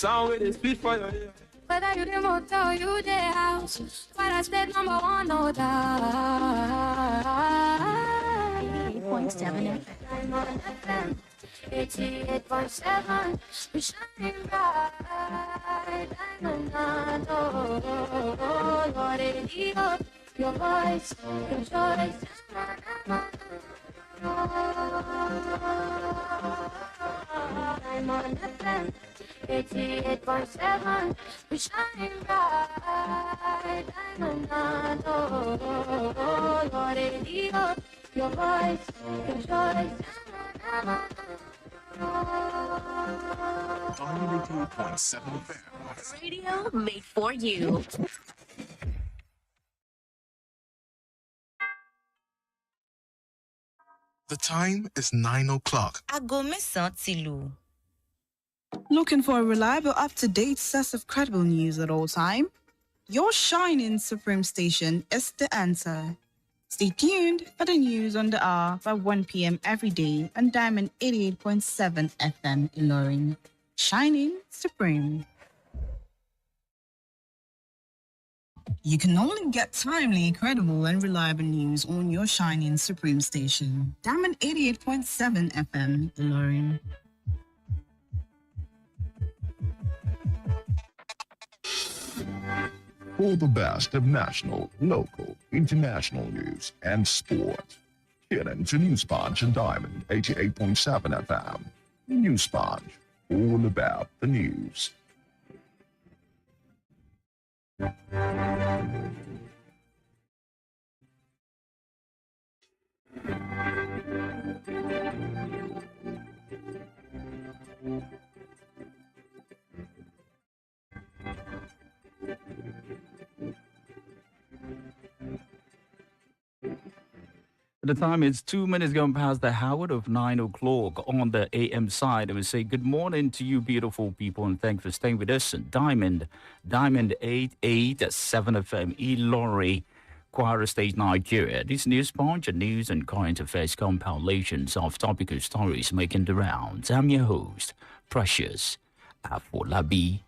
sound with this beat for your ear. Whether you the motel, you the house, but I stayed number one, no doubt. 8.7 FM. 88.7, we shining bright. Diamond, oh, your radio, your voice, your choice. Diamond FM, 88.7, we shining bright. Diamond, oh, your radio, your voice, your choice. 88.7 FM. Radio made for you. The time is 9 o'clock. Aago mẹ́sàn-án ti lù. Looking for a reliable, up-to-date source of credible news at all time? Your shining supreme station is the answer. Stay tuned for the news on the hour by 1 p.m. every day on Diamond 88.7 FM Ilorin. Shining supreme. You can only get timely, credible, and reliable news on your shining supreme station. Diamond 88.7 FM Ilorin. For the best of national, local, international news and sport, tune in to News Sponge and Diamond 88.7 FM. News Sponge, all about the news. At the time, it's 2 minutes gone past the hour of 9 o'clock on the AM side. And we say good morning to you, beautiful people, and thanks for staying with us. Diamond 887 FM, Ilori, Kwara State, Nigeria. This news sponge, news and current affairs compilations of topical stories making the rounds. I'm your host, Precious AFOLABI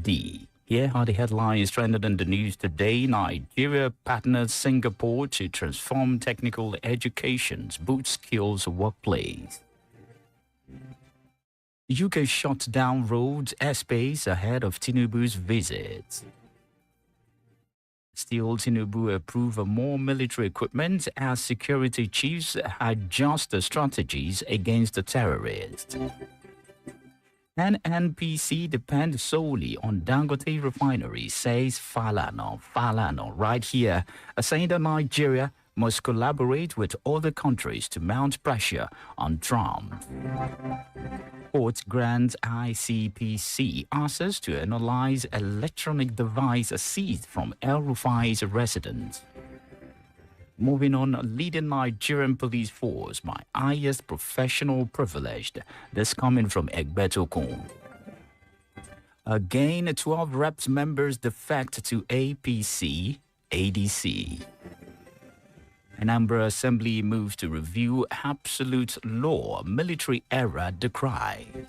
D. Here are the headlines trending in the news today. Nigeria partners Singapore to transform technical education's boot skills workplace. UK shut down roads airspace ahead of Tinubu's visit. Still, Tinubu approve of more military equipment as security chiefs adjust the strategies against the terrorists. NNPC depends solely on Dangote refinery, says Falana right here, saying that Nigeria must collaborate with other countries to mount pressure on Trump. Court grants ICPC access to analyze electronic device seized from El Rufai's residence. Moving on, leading Nigerian police force, my highest professional privilege. This coming from Egbetokun. Again, 12 reps members defect to APC, ADC. Anambra Assembly moves to review absolute law, military era decried.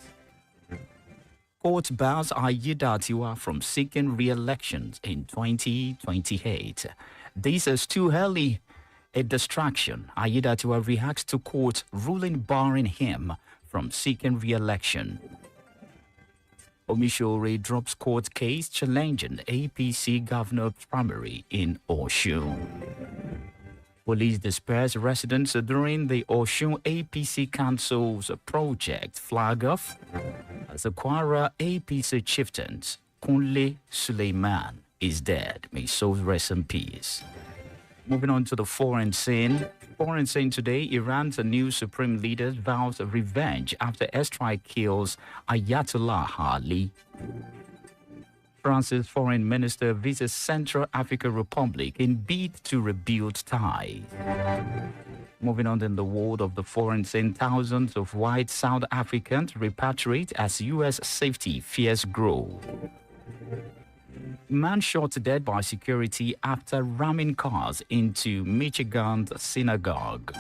Court bars Aiyedatiwa from seeking re-elections in 2028. This is too early. A distraction. Aiyedatiwa reacts to court ruling barring him from seeking re-election. Omishore drops court case challenging APC governor primary in Osun. Police disperse residents during the Osun APC Council's project flag off as the Kwara APC chieftain Kunle Suleiman is dead. May soul rest in peace. Moving on to the foreign scene. Foreign scene today, Iran's new supreme leader vows revenge after airstrike kills Ayatollah Ali. France's foreign minister visits Central African Republic in bid to rebuild ties. Moving on in the world of the foreign scene, thousands of white South Africans repatriate as U.S. safety fears grow. Man shot dead by security after ramming cars into Michigan's synagogue.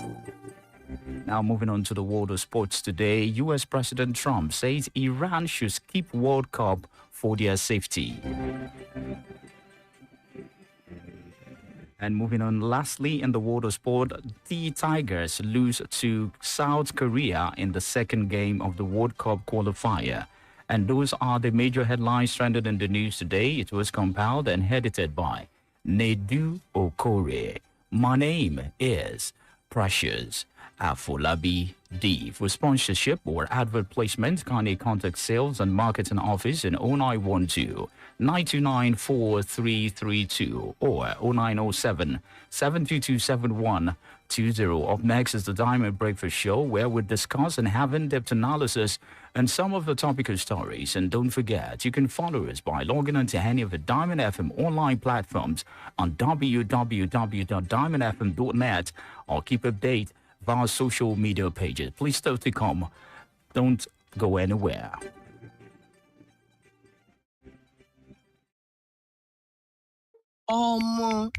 Now moving on to the world of sports today, U.S. President Trump says Iran should skip World Cup for their safety. And moving on, lastly, in the world of sport, the Tigers lose to South Korea in the second game of the World Cup qualifier. And those are the major headlines trended in the news today. It was compiled and edited by Nedu Okore. My name is Precious AFOLABI D. For sponsorship or advert placement, kindly contact Sales and Marketing Office in 0912 929 4332 or 0907 722 7120. Up next is the Diamond Breakfast Show, where we discuss and have in-depth analysis on some of the topical stories. And don't forget, you can follow us by logging into any of the Diamond FM online platforms on www.diamondfm.net or keep update via social media pages. Please stay to come. Don't go anywhere.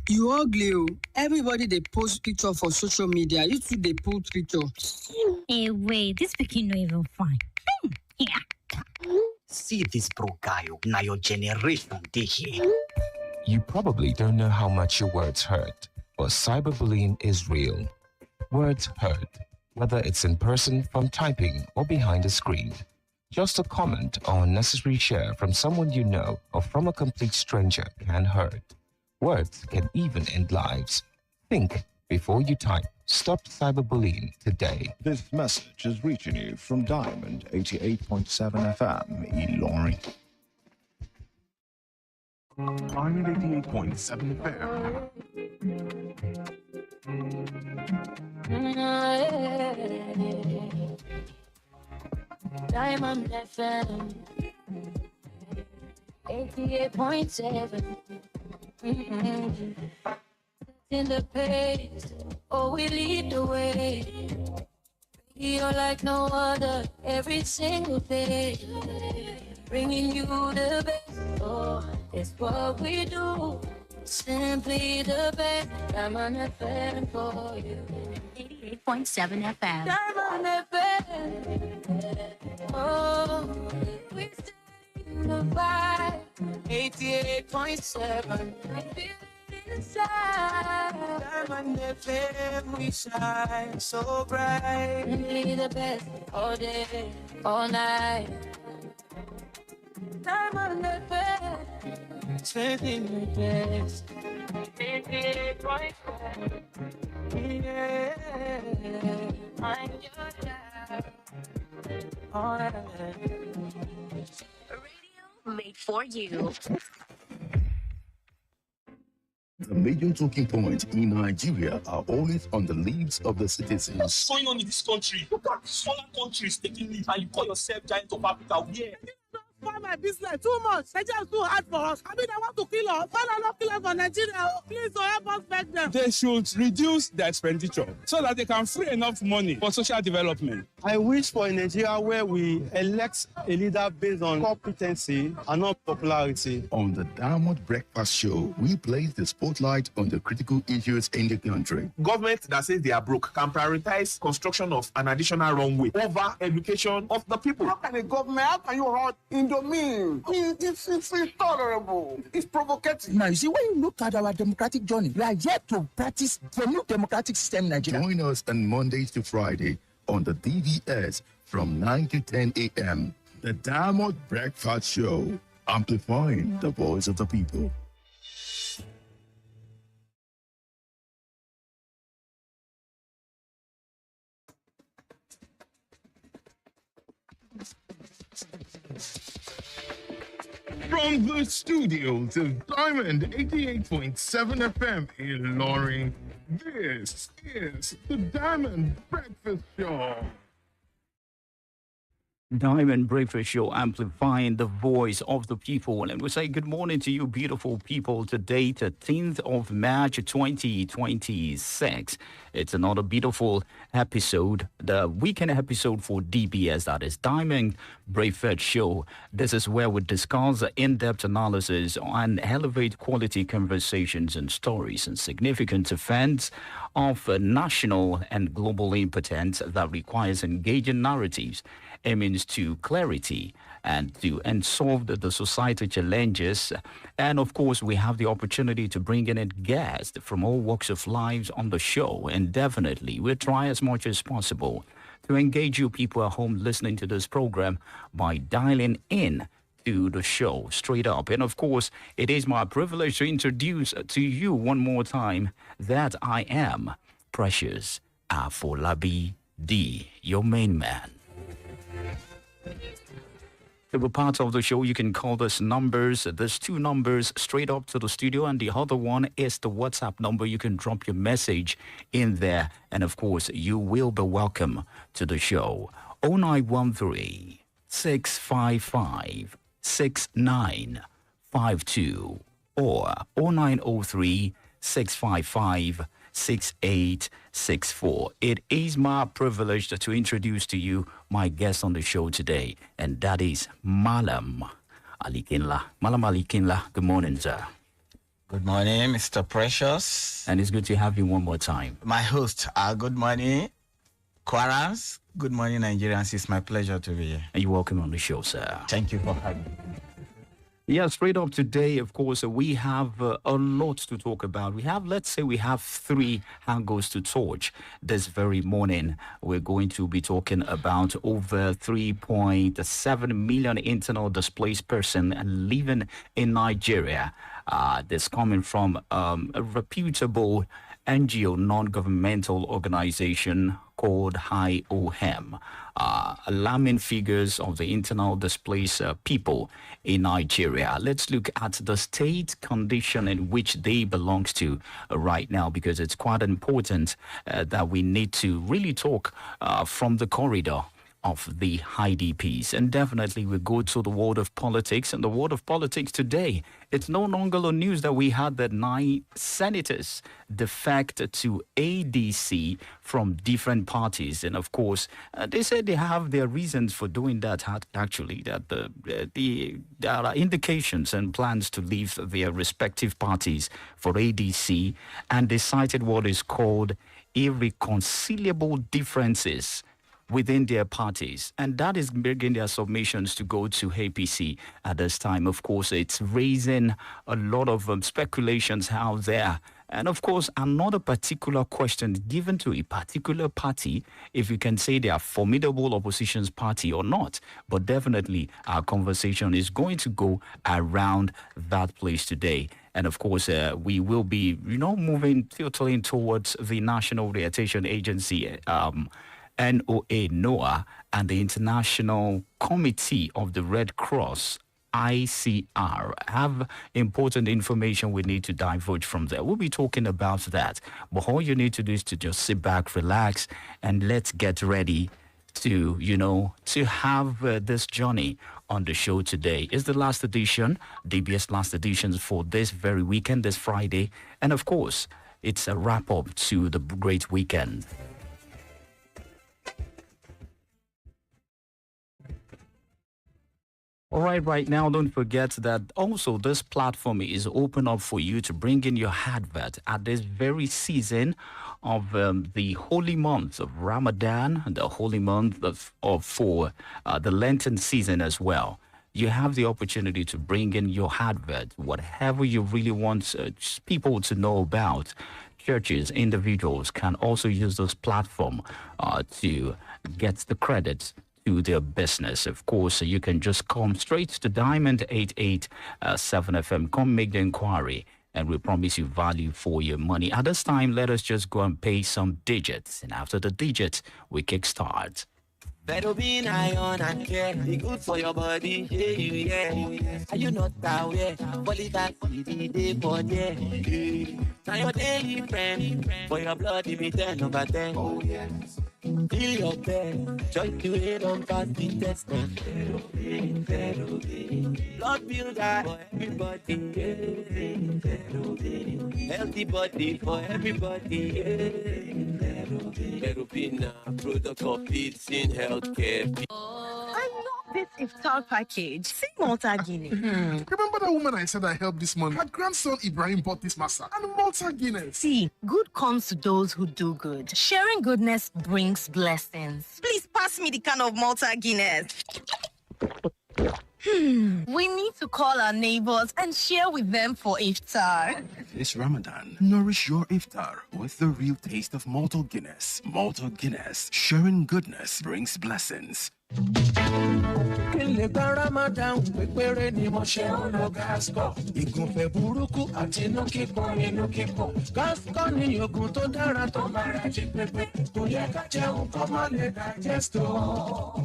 You ugly. Everybody they post picture for social media. You too they put picture. Hey, wait, this picking no even fine. Yeah. See this bro guy, now your generation they here. You probably don't know how much your words hurt, but cyberbullying is real. Words hurt, whether it's in person from typing or behind a screen. Just a comment or unnecessary share from someone you know or from a complete stranger can hurt. Words can even end lives. Think before you type. Stop cyberbullying today. This message is reaching you from Diamond 88.7 FM, Ilorin. Diamond 88.7 FM. Diamond FM 88.7. In the pace, oh, we lead the way. You're like no other every single day. Bringing you the best, oh, it's what we do. Simply the best. Diamond FM for you. 88.7 FM. Diamond FM. Oh, we stay in the vibe. 88.7. Inside. Diamond FM, we shine so bright. Simply the best all day, all night. Diamond FM. Simply the best. 88.7. Yeah. I'm your dad. All right. Radio made for you. The major talking points in Nigeria are always on the lips of the citizens. What's going on in this country? Look at smaller countries taking lead, and you call yourself giant of Africa. Where? For my business too much. Nigeria is too hard for us. I mean, I want to kill us. Why not kill us for Nigeria? Please, so help us back them. They should reduce their expenditure so that they can free enough money for social development. I wish for a Nigeria where we elect a leader based on competency and not popularity. On the Diamond Breakfast Show, we place the spotlight on the critical issues in the country. Government that says they are broke can prioritize construction of an additional runway over education of the people. How can a government, how can you hurt Indomine? It's intolerable. It's provocative. Now, you see, when you look at our democratic journey, we are yet to practice the new democratic system in Nigeria. Join us on Mondays to Friday on the DVS from 9 to 10 a.m. The Diamond Breakfast Show, amplifying the voice of the people. From the studios of Diamond 88.7 FM in Loring, this is the Diamond Breakfast Show. Diamond Breakfast Show, amplifying the voice of the people. And we say good morning to you, beautiful people. Today, 13th of March, 2026. It's another beautiful episode, the weekend episode for DBS, that is Diamond Breakfast Show. This is where we discuss in-depth analysis and elevate quality conversations and stories and significant events of national and global importance that requires engaging narratives aiming to clarity and solve the societal challenges. And of course, we have the opportunity to bring in a guest from all walks of life on the show. And definitely, we'll try as much as possible to engage you people at home listening to this program by dialing in to the show straight up. And of course, it is my privilege to introduce to you one more time that I am Precious AFOLABI D, your main man. To be part of the show, you can call us numbers. There's two numbers straight up to the studio, and the other one is the WhatsApp number. You can drop your message in there, and of course, you will be welcome to the show. 0913 655 6952 or 0903 655 6864. It is my privilege to introduce to you my guest on the show today, and that is Malam Alikinla. Malam Alikinla, good morning, sir. Good morning, Mr. Precious. And it's good to have you one more time. My host, good morning, Quarans. Good morning, Nigerians. It's my pleasure to be here. And you're welcome on the show, sir. Thank you for having me. Yeah, straight up today, of course, we have a lot to talk about. We have 3 angles to torch this very morning. We're going to be talking about over 3.7 million internal displaced persons living in Nigeria. This coming from a reputable NGO, non-governmental organization called IOM. Alarming figures of the internal displaced people in Nigeria. Let's look at the state condition in which they belong to right now, because it's quite important that we need to really talk from the corridor of the IDPs. And definitely we go to the world of politics. And the world of politics today, it's no longer the news that we had that 9 senators defect to ADC from different parties. And of course, they said they have their reasons for doing that, actually, that there are indications and plans to leave their respective parties for ADC. And they cited what is called irreconcilable differences within their parties, and that is bringing their submissions to go to APC at this time. Of course, it's raising a lot of speculations out there. And of course, another particular question given to a particular party, if you can say they are formidable opposition's party or not. But definitely our conversation is going to go around that place today. And of course, we will be, moving tilting towards the National Rehabilitation Agency, NOA, and the International Committee of the Red Cross, ICR, have important information we need to divulge from there. We'll be talking about that. But all you need to do is to just sit back, relax, and let's get ready to, to have this journey on the show today. It's the last edition, DBS last edition for this very weekend, this Friday. And of course, it's a wrap-up to the great weekend. All right now, don't forget that also this platform is open up for you to bring in your advert at this very season of the holy month of Ramadan, the holy month for the Lenten season as well. You have the opportunity to bring in your advert, whatever you really want people to know about. Churches, individuals can also use this platform to get the credits to their business. Of course, you can just come straight to Diamond 887 FM. Come make the inquiry, and we promise you value for your money. At this time, let us just go and pay some digits. And after the digits, we kickstart. Better iron and care, be good for your body, yeah. Are you not aware? Polycat the day for yeah. Now your daily friend, for your blood, if it's 10 over 10. Oh yes. Feel your bed, joy to it on past the test. Blood builder for everybody, healthy body for everybody. Perupina, product of Beats in healthcare. I'm not This iftar package. See Malta Guinea. Remember that woman I said I helped this morning? Her grandson Ibrahim bought this masa and Malta Guinness. See, good comes to those who do good. Sharing goodness brings blessings. Please pass me the can of Malta Guinness. We need to call our neighbors and share with them for iftar. This Ramadan, nourish your iftar with the real taste of Malta Guinness. Malta Guinness, sharing goodness brings blessings. Kílè gba Ramadan pépéré ni mo ṣe ń lo Gasco. Ìgúnfẹ̀ burúkú àti inú kíkún. Gasco ni oògùn tó dára tó máa ra jí pépé. Kò yẹ ká jẹun kó má lè digest o.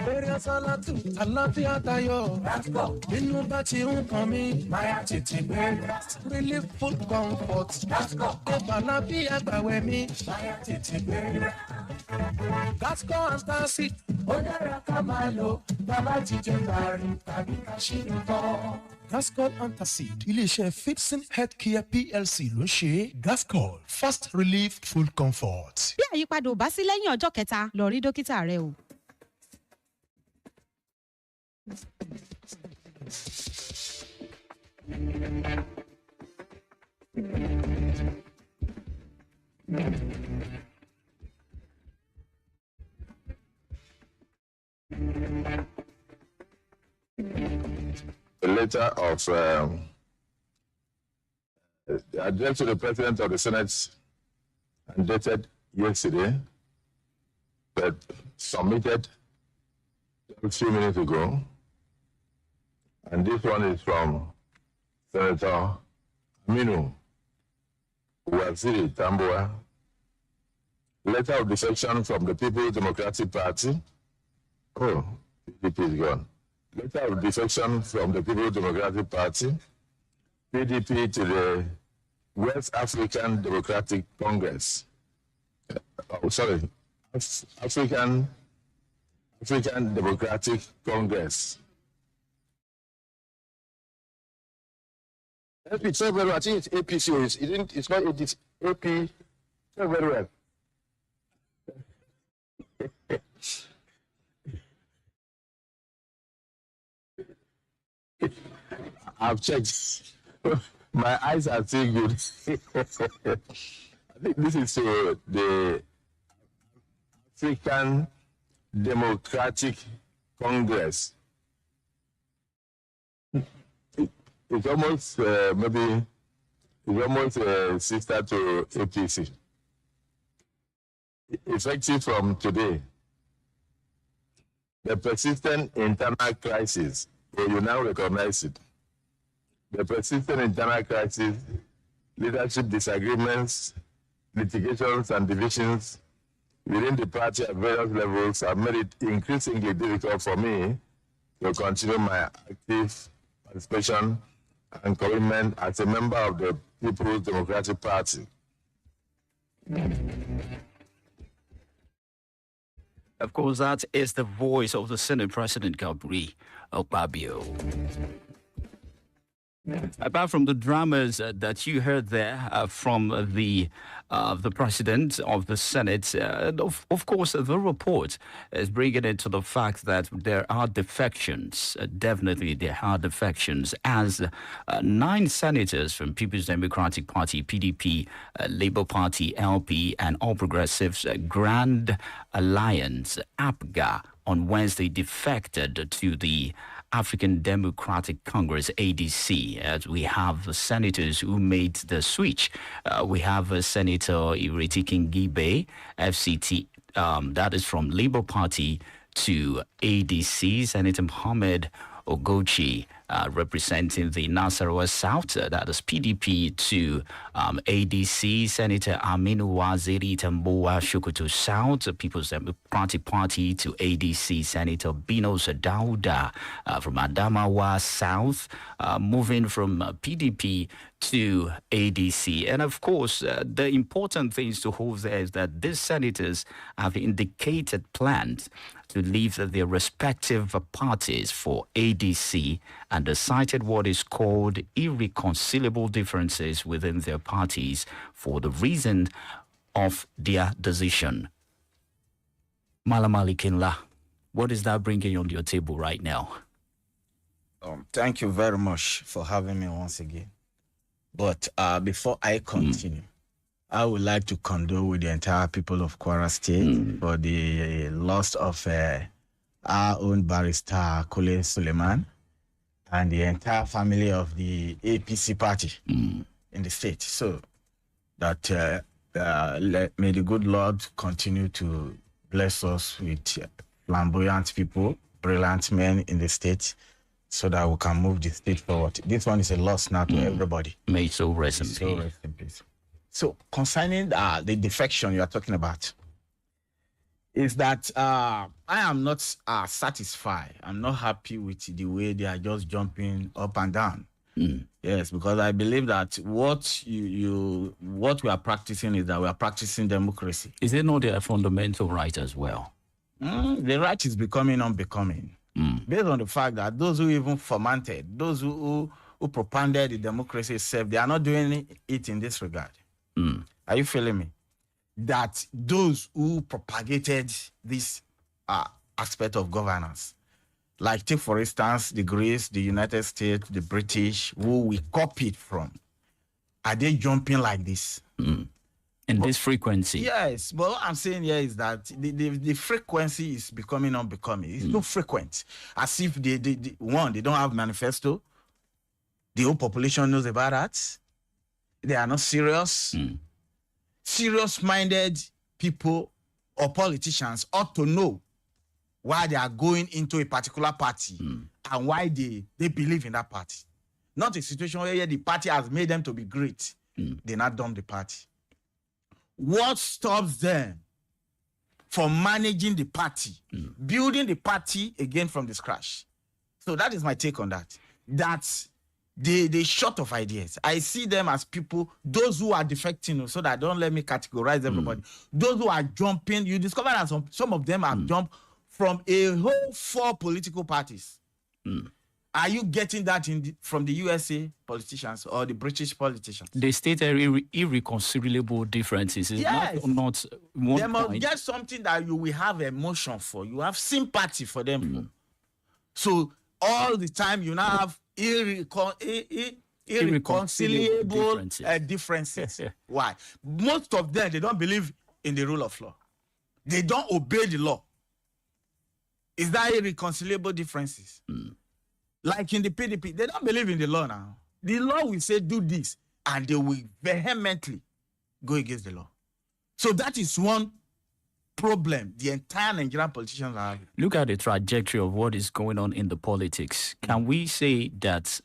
Bẹ̀rẹ̀ sálátù, àlàáfíà tayọ. Gasco. Inú bá ti ń kan mí, máa tètè gbé. Relief food comfort. Gasco. Ẹ̀bà láfíà gbàwẹ̀ mi, máa tètè gbé. Gasco and Starseed. Ó dára ká máa lò bàbá jíjẹ bàrí tàbí ká ṣe nǹkan. Gascol Antacid, iléeṣẹ́ Fitson Healthcare PLC ló ṣe Gascol Fast Relief Full Comfort. Bí àyípadà ò bá sí lẹ́yìn ọjọ́ kẹta, lọ rí dókítà rẹ o. A letter of addressed to the President of the Senate and dated yesterday, but submitted a few minutes ago. And this one is from Senator Aminu Waziri Tamboa. Letter of defection from the People's Democratic Party. Oh, PDP is gone. Letter of defection from the People's Democratic Party, PDP, to the West African Democratic Congress. African Democratic Congress. It's so very well. I think it's APC. It's not it's AP. So very well. I've checked. My eyes are still good. I think this is the African Democratic Congress. It's almost maybe it's almost a sister to APC. Effective from today, the persistent internal crisis, you now recognize it. The persistent internal crisis, leadership disagreements, litigations, and divisions within the party at various levels have made it increasingly difficult for me to continue my active participation and commitment as a member of the People's Democratic Party. Of course, that is the voice of the Senate President, Gabriel Okpabio. Apart from the dramas that you heard there from the President of the Senate, of course, the report is bringing it to the fact that there are defections. Definitely, there are defections, as 9 senators from People's Democratic Party, PDP, Labour Party, LP, and All Progressives Grand Alliance, APGA, on Wednesday defected to the African Democratic Congress, ADC, as we have senators who made the switch. We have Senator Ireti Kingibe, FCT, that is from Labour Party, to ADC, Senator Mohammed Ogochi, representing the Nasarawa South, that is PDP, to ADC, Senator Aminu Waziri Tamboa Shukutu South, People's Democratic Party, to ADC, Senator Bino Sadauda from Adamawa South, moving from PDP to ADC. And of course, the important things to hold there is that these senators have indicated plans to leave their respective parties for ADC, and cited what is called irreconcilable differences within their parties for the reason of their decision. Malamali Kinla What is that bringing on your table right now? Thank you very much for having me once again. But before I continue, I would like to condole with the entire people of Kwara State for the loss of our own barrister, Kule Suleiman, and the entire family of the APC party in the state. So that may the good Lord continue to bless us with flamboyant people, brilliant men in the state, so that we can move the state forward. This one is a loss now to everybody. May so rest in peace. So concerning the defection you are talking about, is that I am not satisfied. I'm not happy with the way they are just jumping up and down. Yes, because I believe that what we are practicing is that we are practicing democracy. Is it not their fundamental right as well? The right is becoming unbecoming. Based on the fact that those who even fomented, those who propagated the democracy itself, they are not doing it in this regard. Are you feeling me? That those who propagated this aspect of governance, like take for instance the Greece, the United States, the British, who we copied from, are they jumping like this? In this frequency? Yes, but what I'm saying here is that the frequency is becoming unbecoming. It's too frequent. As if they don't have manifesto. The whole population knows about that. They are not serious. Serious-minded people or politicians ought to know why they are going into a particular party and why they believe in that party. Not a situation where the party has made them to be great. They not dump the party. What stops them from managing the party, building the party again from the scratch? So that is my take on that. That's they short of ideas. I see them as people, those who are defecting, so that don't let me categorize everybody. Those who are jumping, you discover that some of them have jumped from a whole 4 political parties. Are you getting that from the USA politicians or the British politicians? They stated irreconcilable differences. It's not one They must point. get something that you will have emotion for. You have sympathy for them. For. So all the time you now have irreconcilable differences. Why? Most of them, they don't believe in the rule of law. They don't obey the law. Is that irreconcilable differences? Like in the PDP, they don't believe in the law now. The law will say do this, and they will vehemently go against the law. So that is one problem the entire Nigerian politicians are having. Look at the trajectory of what is going on in the politics. Can we say that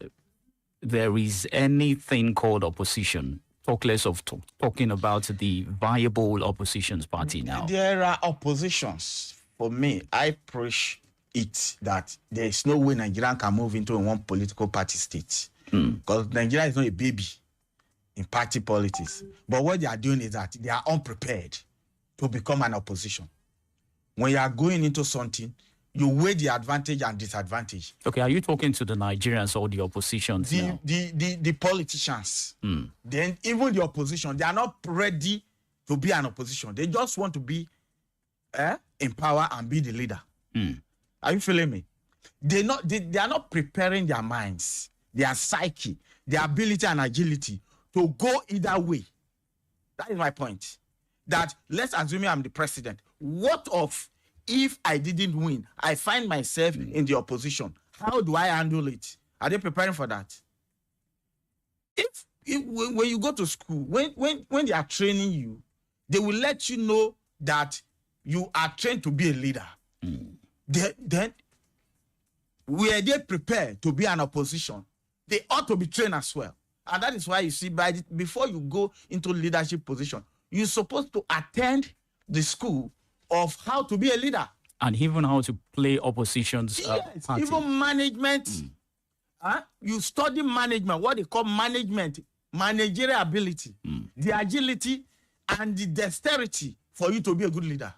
there is anything called opposition? Talk less of talking about the viable oppositions party now. There are oppositions. For me, I preach it that there is no way Nigeria can move into a one political party state. Because Nigeria is not a baby in party politics. But what they are doing is that they are unprepared to become an opposition. When you are going into something, you weigh the advantage and disadvantage. Okay, are you talking to the Nigerians or the oppositions now? The politicians. Then even the opposition, they are not ready to be an opposition. They just want to be in power and be the leader. Are you feeling me? They are not preparing their minds, their psyche, their ability and agility to go either way. That is my point. That let's assume I'm the president. What of if I didn't win? I find myself in the opposition. How do I handle it? Are they preparing for that? When you go to school, when they are training you, they will let you know that you are trained to be a leader. Then, were they prepared to be an opposition? They ought to be trained as well. And that is why you see, before you go into leadership position, you're supposed to attend the school of how to be a leader. And even how to play oppositions. Yes, even management. You study management, what they call management, managerial ability, the agility and the dexterity for you to be a good leader.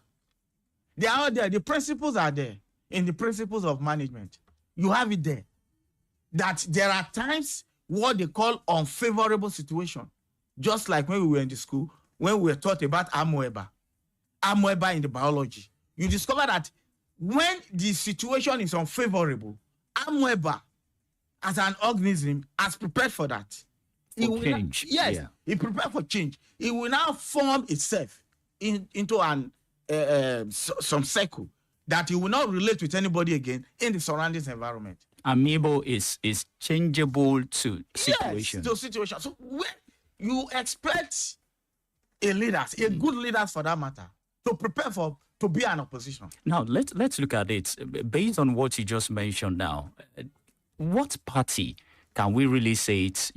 They are out there. The principles are there in the principles of management. You have it there. That there are times what they call unfavorable situation. Just like when we were in the school, when we were taught about amoeba in the biology. You discover that when the situation is unfavorable, Amweba, as an organism, has prepared for that. It will change. Yes, Yeah. it prepared for change. It will now form itself into some circle that it will not relate with anybody again in the surroundings environment. Amiibo is changeable to situation. Yes, to situation. So when you expect a leader, a good leader for that matter, to prepare to be an opposition. Now let's look at it based on what you just mentioned. Now, what party can we really say it's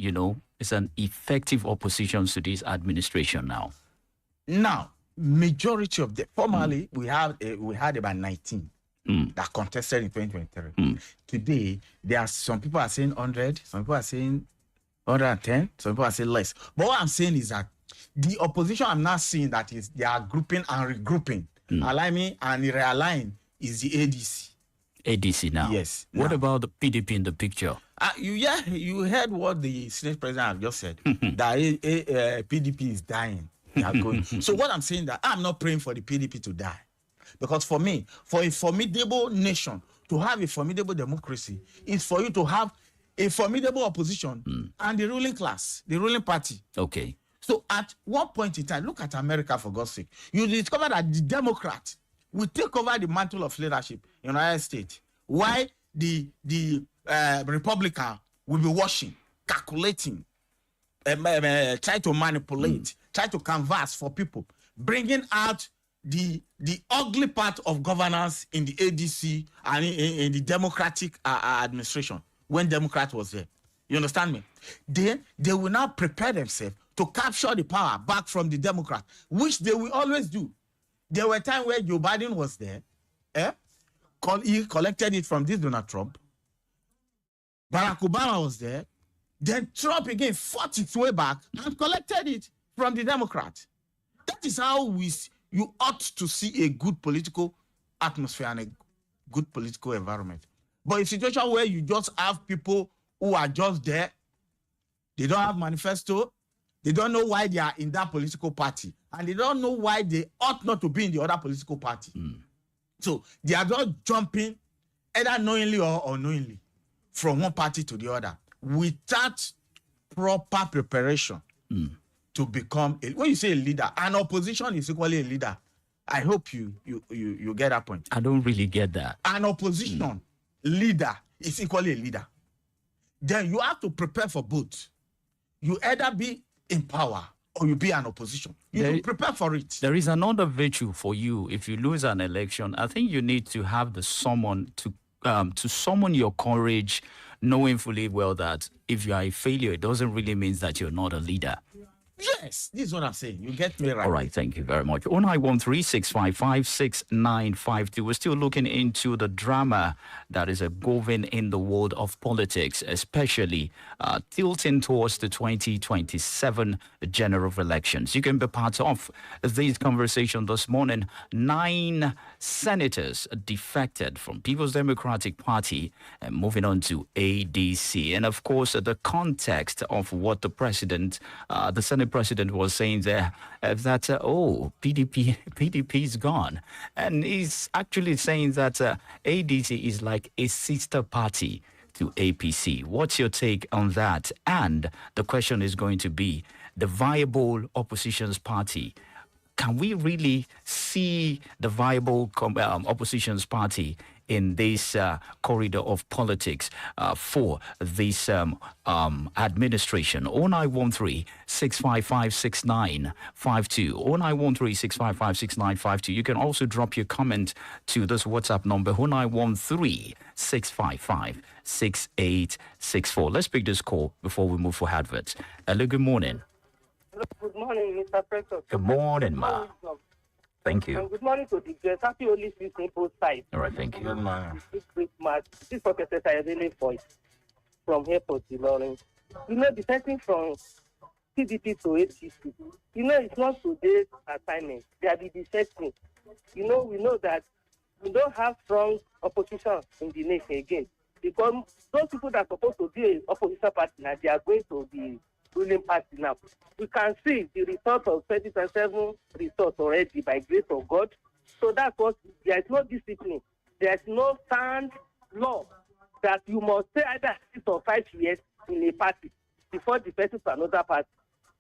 is an effective opposition to this administration now? Now, majority of the formerly we had about 19 that contested in 2023. Today, there are some people are saying 100, some people are saying 110, some people are saying less. But what I'm saying is that the opposition I'm not seeing that is they are grouping and regrouping, aligning and realigning is the ADC. ADC now. Yes. What about the PDP in the picture? You heard what the Senate president have just said that PDP is dying. They are going. So what I'm saying that I'm not praying for the PDP to die, because for me, for a formidable nation to have a formidable democracy is for you to have a formidable opposition and the ruling class, the ruling party. Okay. So at one point in time, look at America, for God's sake. You discover that the Democrat will take over the mantle of leadership in the United States, while the Republican will be watching, calculating, try to manipulate, try to canvass for people, bringing out the ugly part of governance in the ADC and in the Democratic administration when Democrat was there. You understand me? Then they will now prepare themselves to capture the power back from the Democrats, which they will always do. There were times where Joe Biden was there. He collected it from this Donald Trump. Barack Obama was there. Then Trump again fought its way back and collected it from the Democrats. That is how you ought to see a good political atmosphere and a good political environment. But a situation where you just have people who are just there, they don't have manifesto, they don't know why they are in that political party, and they don't know why they ought not to be in the other political party. So they are just jumping, either knowingly or unknowingly, from one party to the other, without proper preparation to become when you say a leader, an opposition is equally a leader. I hope you get that point. I don't really get that. An opposition leader is equally a leader. Then you have to prepare for both. You either be in power or you be an opposition. You prepare for it. There is another virtue for you. If you lose an election, I think you need to have someone to summon your courage, knowing fully well that if you are a failure, it doesn't really mean that you're not a leader. Yes, this is what I'm saying. You get me right. All right, thank you very much. 0913-655-6952. We're still looking into the drama that is going in the world of politics, especially tilting towards the 2027 general elections. You can be part of this conversation this morning. 9 senators defected from People's Democratic Party and moving on to ADC. And of course, the context of what the president, the Senate president was saying there, that, PDP is gone. And he's actually saying that ADC is like a sister party to APC. What's your take on that? And the question is going to be the viable opposition's party. Can we really see the viable opposition's party in this corridor of politics for this administration? 0913-655-6952. 0913-655-6952. You can also drop your comment to this WhatsApp number, 0913-655-6864. Let's pick this call before we move for adverts. Hello, good morning. Good morning, Mr. President. Good morning, ma. Thank you. And good morning to the guests. Happy Holy Spirit both sides. All right, thank you. Good morning. This great match. This focus is a really voice from Airport to Lawrence. You know, defecting from PDP to APC, you know, it's not today's assignment. They are the defecting. You know, we know that we don't have strong opposition in the nation again. Because those people that are supposed to be an opposition party now, they are going to be ruling party now. We can see the result of 2027 results already by grace of God. So that's what there is no discipline There's no sound law that you must stay either 6 or 5 years in a party before the person to another party.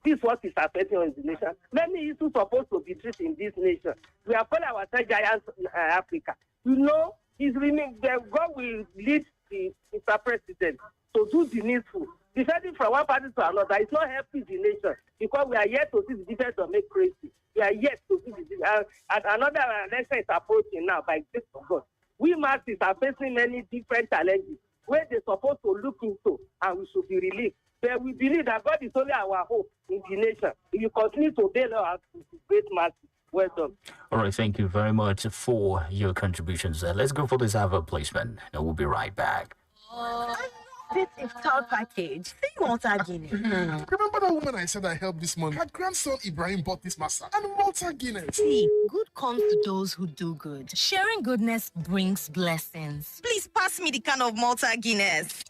This is what is affecting us in the nation. Many issues supposed to be treated in this nation. We are calling ourselves giants in Africa. You know, God will lead the Mr. President to do the needful. Defending from one party to another is not helping the nation because we are yet to see the difference of make crazy. We are yet to see the difference. And another election is approaching now by grace of God. We masses are facing many different challenges where they're supposed to look into and we should be relieved. But we believe that God is only our hope in the nation. If you continue to bail us with great mercy, well done. All right, thank you very much for your contributions. Let's go for this advertisement, and we'll be right back. This iftar package. See Malta Guinness. Remember that woman I said I helped this morning? Her grandson Ibrahim bought this masa and Malta Guinness. See, good comes to those who do good. Sharing goodness brings blessings. Please pass me the can of Malta Guinness.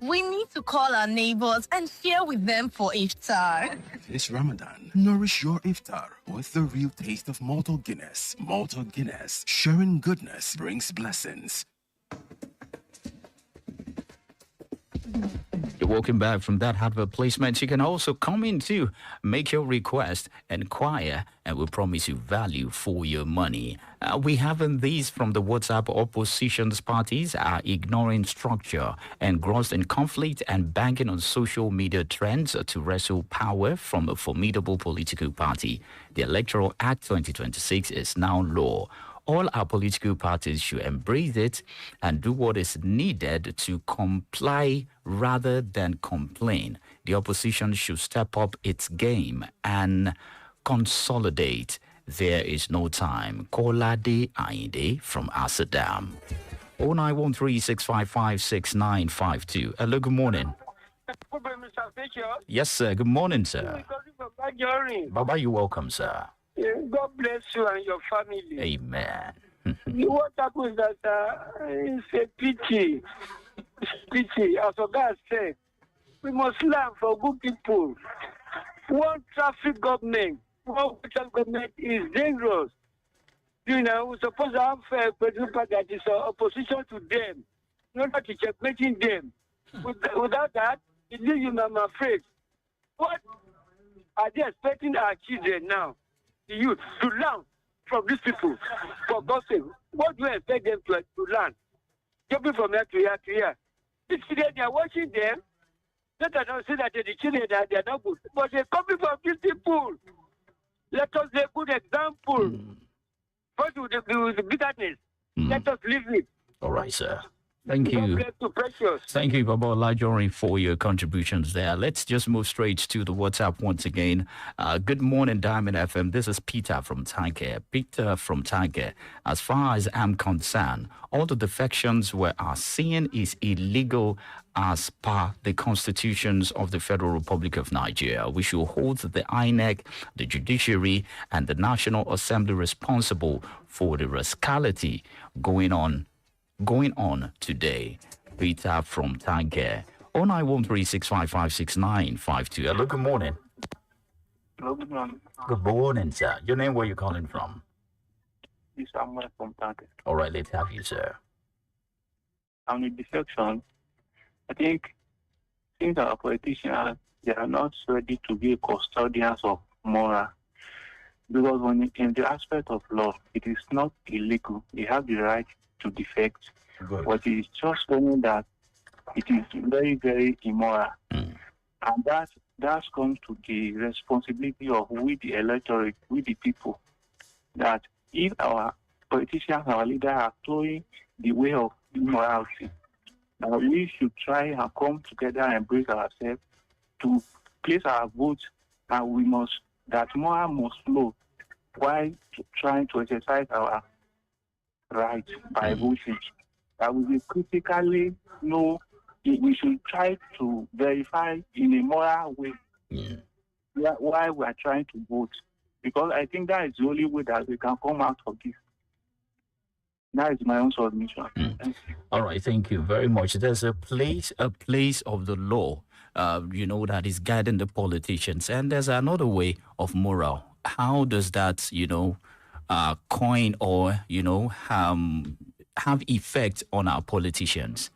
We need to call our neighbors and share with them for iftar. This Ramadan, nourish your iftar with the real taste of Malta Guinness. Malta Guinness. Sharing goodness brings blessings. You're welcome back from that advert placement. You can also come in to make your request, inquire, and we promise you value for your money. We haven't these from the WhatsApp. Oppositions parties are ignoring structure, engrossed in conflict and banking on social media trends to wrestle power from a formidable political party. The Electoral Act 2026 is now law. All our political parties should embrace it and do what is needed to comply rather than complain. The opposition should step up its game and consolidate. There is no time. Kolade Ainde from Asadam. 0913-655-6952. Hello, good morning. Yes, sir. Good morning, sir. Baba, you're welcome, sir. God bless you and your family. Amen. What happens is that it's a pity. It's a pity. As God said, we must learn for good people. One traffic government, one traffic government is dangerous. You know, we're supposed to have a president that is opposition to them, not to checkmating them. Without that, it leaves you, I'm afraid. What are they expecting our children now? The youth to learn from these people. For God's sake, what do you expect them to learn? Jumping from here to here to here. These children, they are watching them. Let us not say that the children they are not good, but they're coming from these people. Let us be a good example. First with the bitterness. Let us live it. All right, sir. Thank you. Precious. Thank you, Baba Olajori, for your contributions there. Let's just move straight to the WhatsApp once again. Good morning, Diamond FM. This is Peter from Tanke. Peter from Tanke. As far as I'm concerned, all the defections we are seeing is illegal as per the constitutions of the Federal Republic of Nigeria. We should hold the INEC, the judiciary, and the National Assembly responsible for the rascality going on today. Peter from Tanke. 0913-655-6952. Hello, good morning. Hello, good morning. Good morning, sir. Your name, where you calling from? This is Samuel from Tanke. All right, let's have you, sir. On the defection, I think since our politicians, they are not ready to be custodians of moral. Because when in the aspect of law, it is not illegal. They have the right to defect. Good. But it is just only that it is very, very immoral. And that comes to the responsibility of we, the electorate, we, the people, that if our politicians, our leaders are towing the way of immorality, that we should try and come together and embrace ourselves to place our votes, and that moral must flow while trying to exercise our right by voting. That we will critically know, we should try to verify in a moral way why we are trying to vote. Because I think that is the only way that we can come out of this. That is my own submission. All right, thank you very much. There's a place of the law, that is guiding the politicians. And there's another way of moral. How does that, coin or, have effect on our politicians?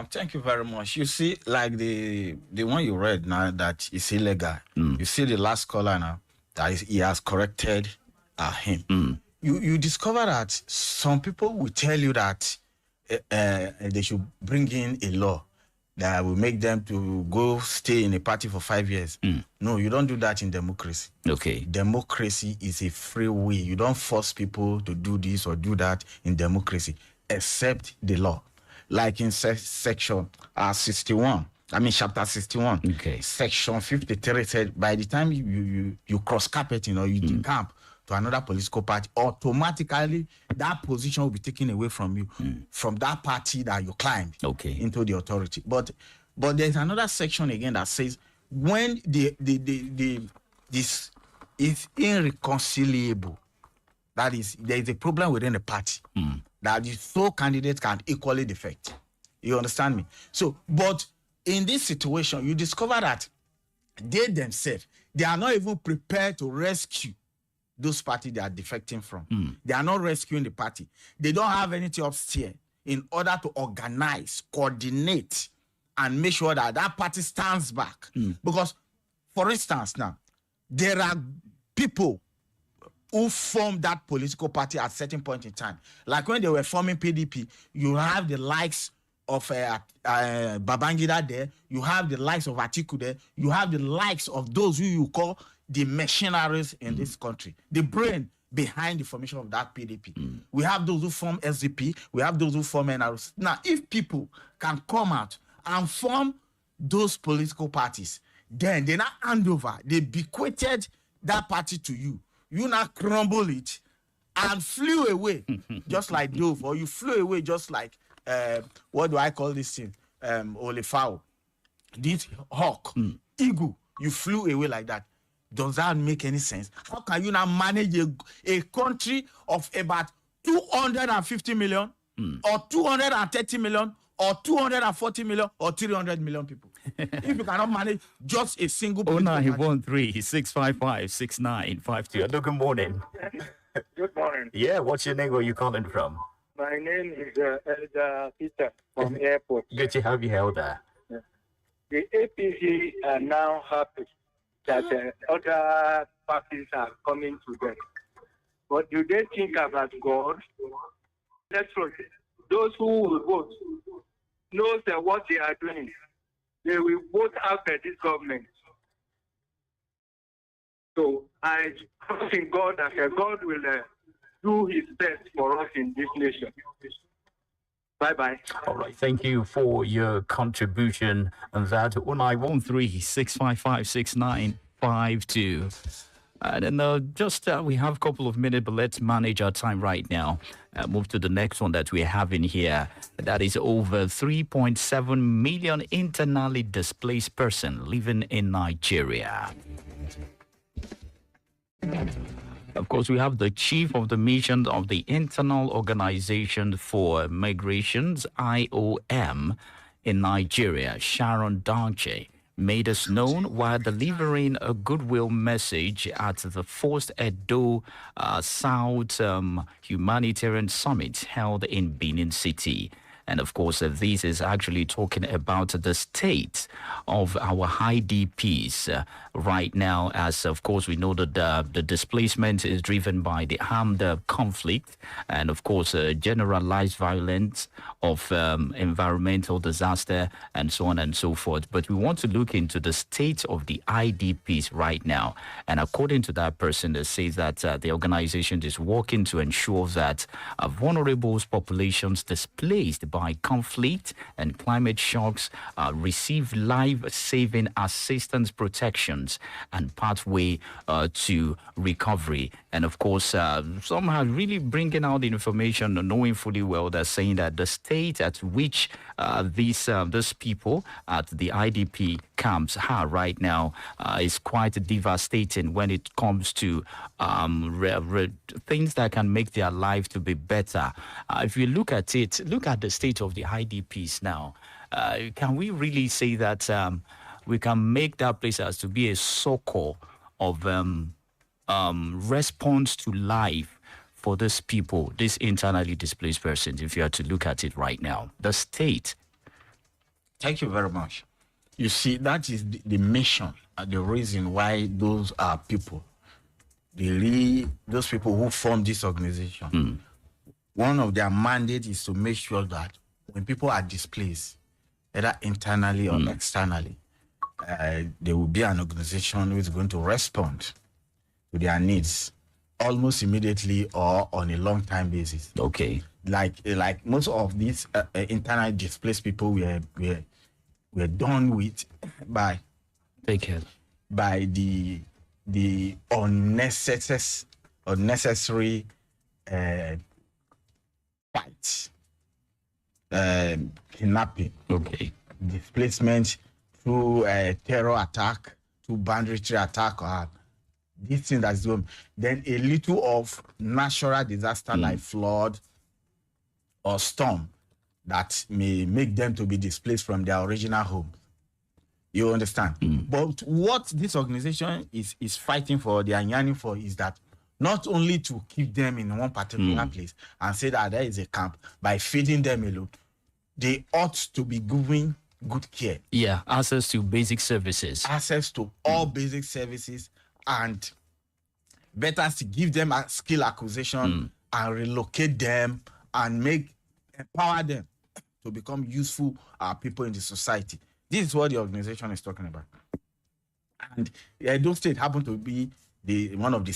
Thank you very much. You see, like the one you read now that is illegal. You see the last caller now that he has corrected him. You discover that some people will tell you that they should bring in a law that will make them to go stay in a party for 5 years. No, you don't do that in democracy. Okay. Democracy is a free will. You don't force people to do this or do that in democracy, except the law. Like in section 61, chapter 61, section 53 said, by the time you cross carpet, you decamp to another political party, automatically that position will be taken away from you, from that party that you climbed into the authority. But there's another section again that says when this is irreconcilable, that is, there is a problem within the party that the sole candidate can equally defect. You understand me? So, but in this situation, you discover that they themselves, they are not even prepared to rescue those parties they are defecting from. They are not rescuing the party. They don't have anything upstairs in order to organize, coordinate, and make sure that that party stands back. Because, for instance, now, there are people who formed that political party at a certain point in time. Like when they were forming PDP, you have the likes of Babangida there, you have the likes of Atiku there, you have the likes of those who you call the mercenaries in this country, the brain behind the formation of that PDP. We have those who form SDP, we have those who form NRC. Now, if people can come out and form those political parties, then they now hand over, they bequeathed that party to you. You now crumble it and flew away just like dove, or you flew away just like, what do I call this thing? Olifao. This hawk, eagle, you flew away like that. Does that make any sense? How can you now manage a country of about 250 million or 230 million or 240 million or 300 million people? If you cannot manage just a single... 0913-655-6952. Hello, good morning. Good morning. Yeah, what's your name? Where are you calling from? My name is Elder Peter from Airport. Good to have you, Elder. Yeah. The APC are now happy that other parties are coming to them. But do they think about God? Let's look. Those who will vote knows that what they are doing. They will vote after this government. So I trust in God that God will do his best for us in this nation. Bye-bye. All right, thank you for your contribution. And that 0913-655-6952. And we have a couple of minutes, but let's manage our time right now. Move to the next one that we have in here. That is over 3.7 million internally displaced person living in Nigeria. Of course, we have the chief of the mission of the Internal Organization for Migrations, IOM, in Nigeria, Sharon Danche, made us known while delivering a goodwill message at the first Edo South Humanitarian Summit held in Benin City. And of course, this is actually talking about the state of our IDPs right now, as of course we know that the displacement is driven by the armed conflict and of course generalized violence of environmental disaster and so on and so forth. But we want to look into the state of the IDPs right now. And according to that person, that says that the organization is working to ensure that vulnerable populations displaced by conflict and climate shocks receive life-saving assistance protections and pathway to recovery. And of course, somehow really bringing out the information, knowing fully well that saying that the state at which these people at the IDP camps are right now is quite devastating when it comes to things that can make their life to be better. If you look at it, look at the state of the IDPs now. Can we really say that we can make that place as to be a circle of response to life for these people, these internally displaced persons, if you are to look at it right now? The state. Thank you very much. You see, that is the mission, the reason why those are people, those people who form this organization. One of their mandates is to make sure that when people are displaced, either internally or externally, there will be an organization who is going to respond to their needs almost immediately or on a long time basis. Okay. Like most of these internally displaced people were done with by by the unnecessary fight, kidnapping, displacement through terror attack, through banditry attack, or this thing that's doing. Then a little of natural disaster like flood or storm that may make them to be displaced from their original home. You understand? But what this organization is fighting for, they are yearning for, is that not only to keep them in one particular place and say that there is a camp, by feeding them alone, they ought to be given good care. Yeah, access to basic services. Access to all basic services, and better to give them a skill acquisition and relocate them and empower them to become useful people in the society. This is what the organization is talking about. And Edo State happened to be one of the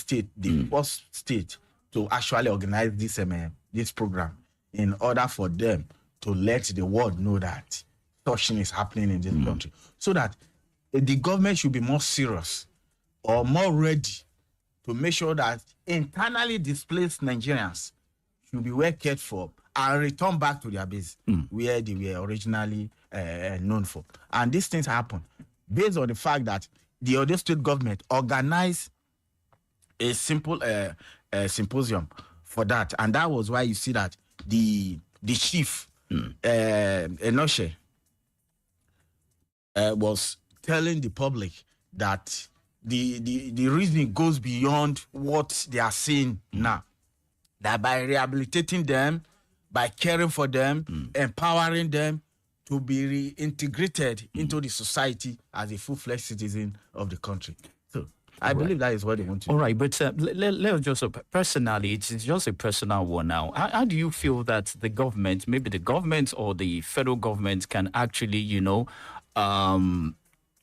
first state to actually organize this program in order for them to let the world know that such thing is happening in this country. So that the government should be more serious or more ready to make sure that internally displaced Nigerians should be well cared for and return back to their base where they were originally known for. And these things happen based on the fact that the Oyo State government organized a simple symposium for that. And that was why you see that the chief, Enoshe, was telling the public that the reason goes beyond what they are seeing now. That by rehabilitating them, by caring for them, empowering them to be reintegrated into the society as a full-fledged citizen of the country. So I believe that is what they want to do. All right, but let's just, personally, it's just a personal one now. How do you feel that the government, maybe the government or the federal government, can actually,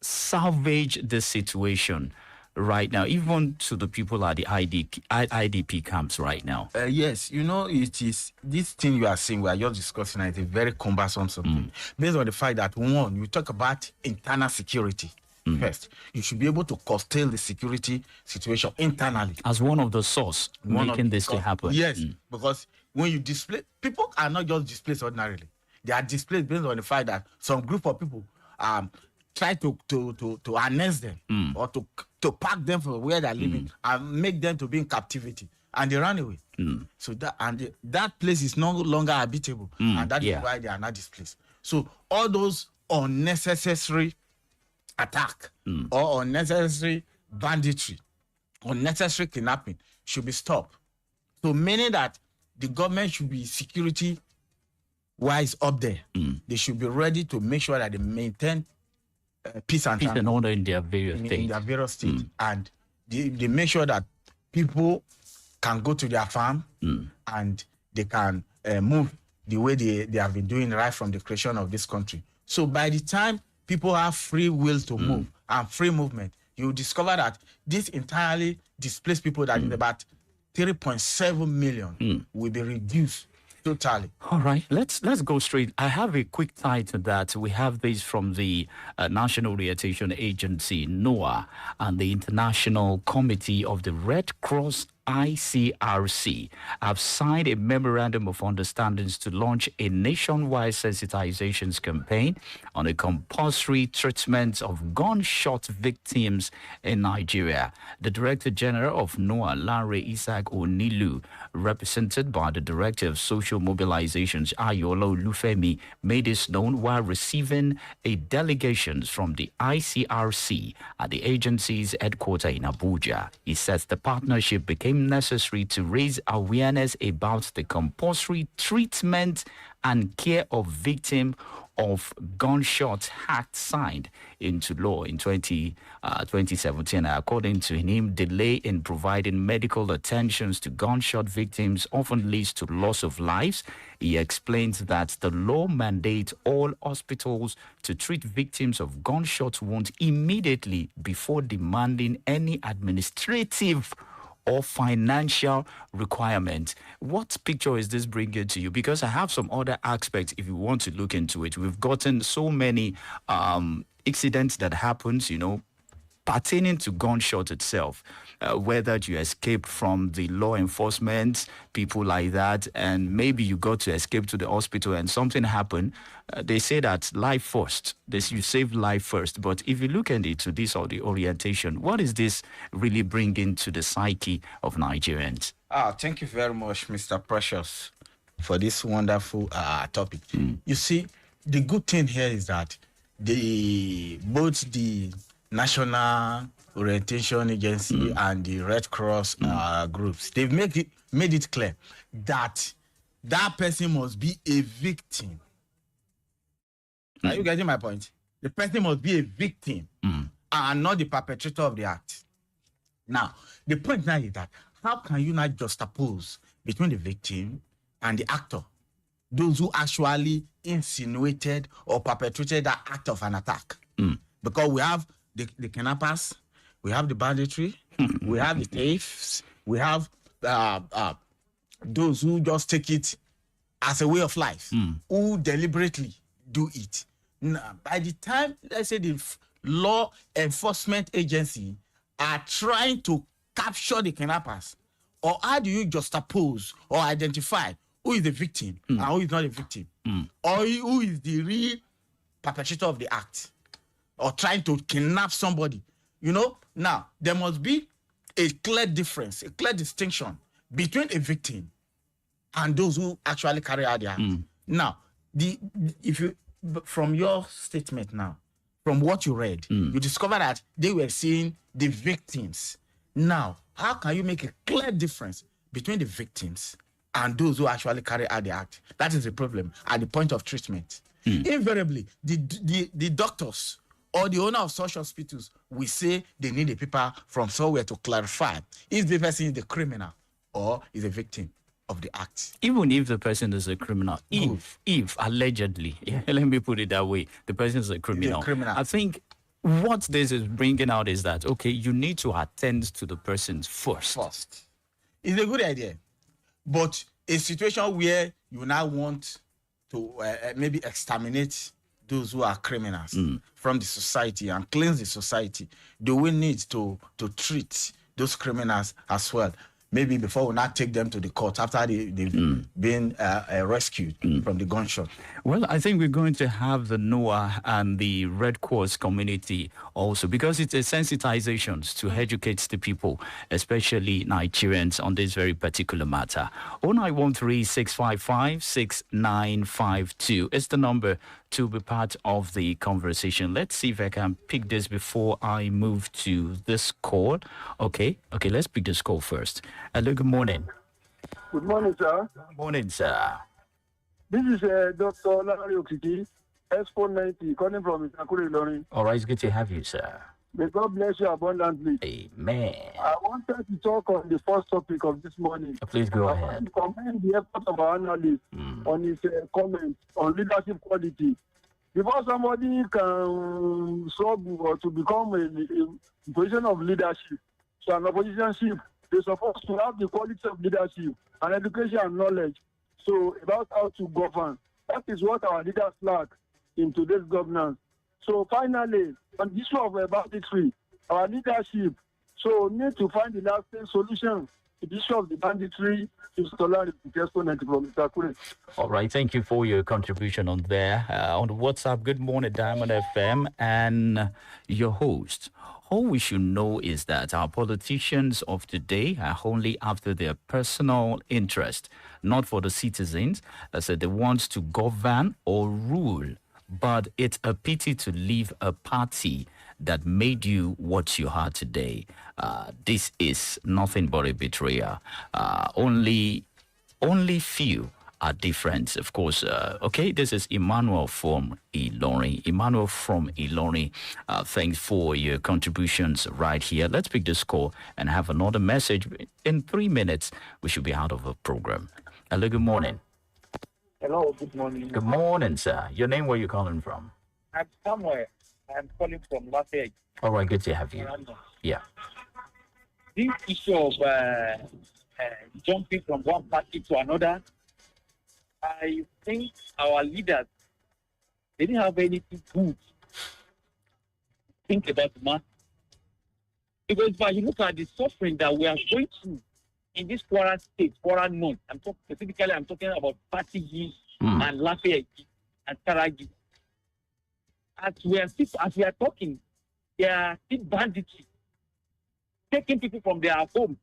salvage the situation right now, even to the people at the IDP camps right now? Yes, it is this thing you are saying, we are just discussing, it's a very cumbersome something. Based on the fact that, one, you talk about internal security first. You should be able to curtail the security situation internally. As one of the source making this to happen. Yes, because when you displace, people are not just displaced ordinarily. They are displaced based on the fact that some group of people try to harness them or to pack them from where they're living and make them to be in captivity, and they run away. So that place is no longer habitable, and that is why they are not displaced. So all those unnecessary attack or unnecessary banditry, unnecessary kidnapping should be stopped. So meaning that the government should be security wise up there. They should be ready to make sure that they maintain peace and order in their various states. In their various states. And they make sure that people can go to their farm and they can move the way they have been doing right from the creation of this country. So by the time people have free will to move and free movement, you discover that these entirely displaced people, that is about 3.7 million, will be reduced totally. All right, let's go straight. I have a quick tie to that. We have this from the National Rehabilitation Agency, NOAA, and the International Committee of the Red Cross, ICRC, have signed a memorandum of understandings to launch a nationwide sensitizations campaign on a compulsory treatment of gunshot victims in Nigeria. The Director General of NOAA, Lanre Isaac Onilu, represented by the Director of Social Mobilizations, Ayolo Lufemi, made this known while receiving a delegation from the ICRC at the agency's headquarters in Abuja. He says the partnership became deemed necessary to raise awareness about the compulsory treatment and care of victims of Gunshot Act signed into law in 2017. According to him, delay in providing medical attentions to gunshot victims often leads to loss of lives. He explains that the law mandates all hospitals to treat victims of gunshot wounds immediately before demanding any administrative or financial requirement. What picture is this bringing to you? Because I have some other aspects if you want to look into it. We've gotten so many incidents that happens, pertaining to gunshot itself, whether you escaped from the law enforcement, people like that, and maybe you got to escape to the hospital and something happened. They say that life first. You save life first. But if you look at it to this or the orientation, what is this really bringing to the psyche of Nigerians? Thank you very much, Mr. Precious, for this wonderful topic. You see, the good thing here is that both the National Orientation Agency and the Red Cross groups, they've made it clear that that person must be a victim. Are you getting my point? The person must be a victim and not the perpetrator of the act. Now, the point now is that how can you not juxtapose between the victim and the actor, those who actually insinuated or perpetrated that act of an attack? Because we have the kidnappers, we have the banditry, we have the thieves, we have those who just take it as a way of life, who deliberately do it. Now, by the time, let's say, the law enforcement agency are trying to capture the kidnappers, or how do you juxtapose or identify who is the victim and who is not a victim, or who is the real perpetrator of the act, or trying to kidnap somebody? Now, there must be a clear difference, a clear distinction between a victim and those who actually carry out the act. Now, from your statement now, from what you read, you discover that they were seeing the victims. Now, how can you make a clear difference between the victims and those who actually carry out the act? That is the problem at the point of treatment. Invariably, the doctors or the owner of such hospitals will say they need a paper from somewhere to clarify if the person is the criminal or is a victim of the act. Even if the person is a criminal, if allegedly, let me put it that way, the person is a criminal. I think what this is bringing out is that, okay, you need to attend to the person first. It's a good idea. But a situation where you now want to maybe exterminate those who are criminals from the society and cleanse the society, do we need to treat those criminals as well? Maybe before we not take them to the court after they've been rescued from the gunshot. Well, I think we're going to have the NOAA and the Red Cross community also, because it's a sensitization to educate the people, especially Nigerians, on this very particular matter. 0913-655-6952 is the number to be part of the conversation. Let's see if I can pick this before I move to this call. Okay, let's pick this call first. Hello, good morning. Good morning, sir. Good morning, sir. This is Dr. Larry Okiki, Expo 90, calling from Itakuri, Ilorin. All right, it's good to have you, sir. May God bless you abundantly. Amen. I wanted to talk on the first topic of this morning. Please go ahead. I want to commend the effort of our analyst on his comments on leadership quality. Before somebody can struggle or to become a position of leadership, so an oppositionship, they're supposed to have the quality of leadership and education and knowledge. So about how to govern. That is what our leaders lack in today's governance. So finally, on the issue of banditry, our leadership need to find the lasting solution to the issue of the banditry. All right, thank you for your contribution on there. On the WhatsApp, good morning, Diamond FM, and your host. All we should know is that our politicians of today are only after their personal interest, not for the citizens. I said they want to govern or rule, but it's a pity to leave a party that made you what you are today. This is nothing but a betrayal. Only few are different. Of course, okay, this is Emmanuel from Ilorin. Emmanuel from Ilorin, thanks for your contributions right here. Let's pick this call and have another message. In 3 minutes, we should be out of the program. Hello, good morning. Hello, good morning. Good morning, sir. Your name, where you calling from? I'm somewhere. I'm calling from Lafayette. All right, good to have you. Yeah. This issue of jumping from one party to another, I think our leaders, they didn't have anything good to think about the matter. Because if you look at the suffering that we are going through in this Kwara state, Kwara North, I'm talking about Patigi and Lafayette and Taragi. As we are talking, they are still banditry, taking people from their home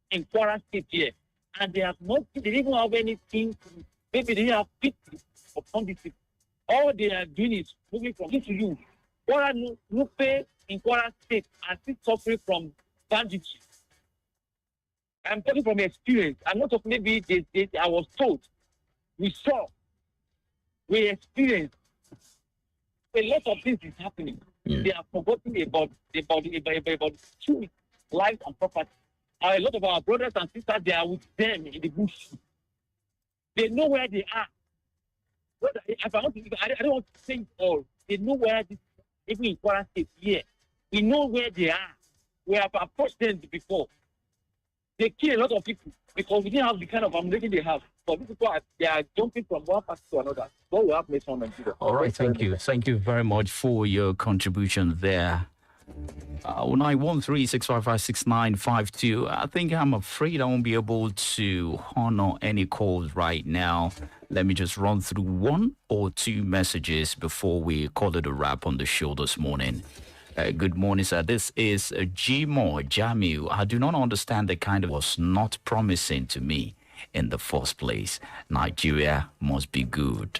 in Kwara State here, and they didn't even have anything. Maybe they have people upon this. All they are doing is moving from this to you. Kwara Nupe in Kwara State are still suffering from banditry. I'm talking from experience. I'm not talking maybe I was told. We saw. We experienced. A lot of things is happening. They are forgetting about true life and property. A lot of our brothers and sisters, they are with them in the bush. They know where they are. I don't want to say it all. They know where this, even in Kwara State here, we know where they are. We have approached them before. They kill a lot of people because we didn't have the kind of ammunition they have. But these people they are jumping from one party to another. So we have made some Nigeria. All right, thank you. Thank you very much for your contribution there. 0913-655-6952. I think I'm afraid I won't be able to honor any calls right now. Let me just run through one or two messages before we call it a wrap on the show this morning. Good morning, sir. This is Jimo Jamiu. I do not understand the kind of was not promising to me in the first place. Nigeria must be good.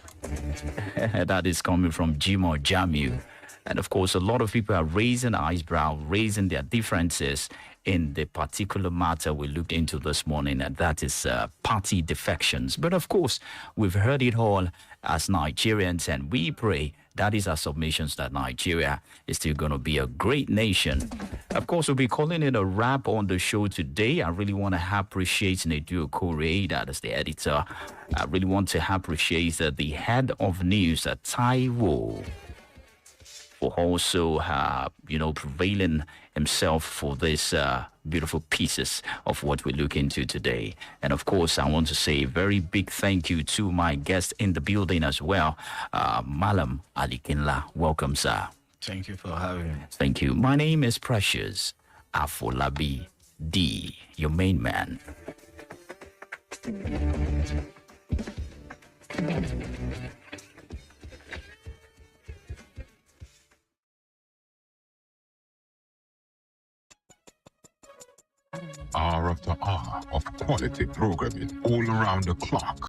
That is coming from Jimo Jamiu. And of course, a lot of people are raising eyebrow, raising their differences in the particular matter we looked into this morning, and that is party defections. But of course, we've heard it all as Nigerians, and we pray that is our submissions that Nigeria is still going to be a great nation. Of course, we'll be calling it a wrap on the show today. I really want to appreciate Nedu Okore, that is the editor. I really want to appreciate the head of news, Taiwo, for also, prevailing himself for this beautiful pieces of what we look into today. And of course, I want to say a very big thank you to my guest in the building as well, Malam Alikinla. Welcome, sir. Thank you for having me. Thank you. My name is Precious AFOLABI D, your main man. Hour after hour of quality programming all around the clock.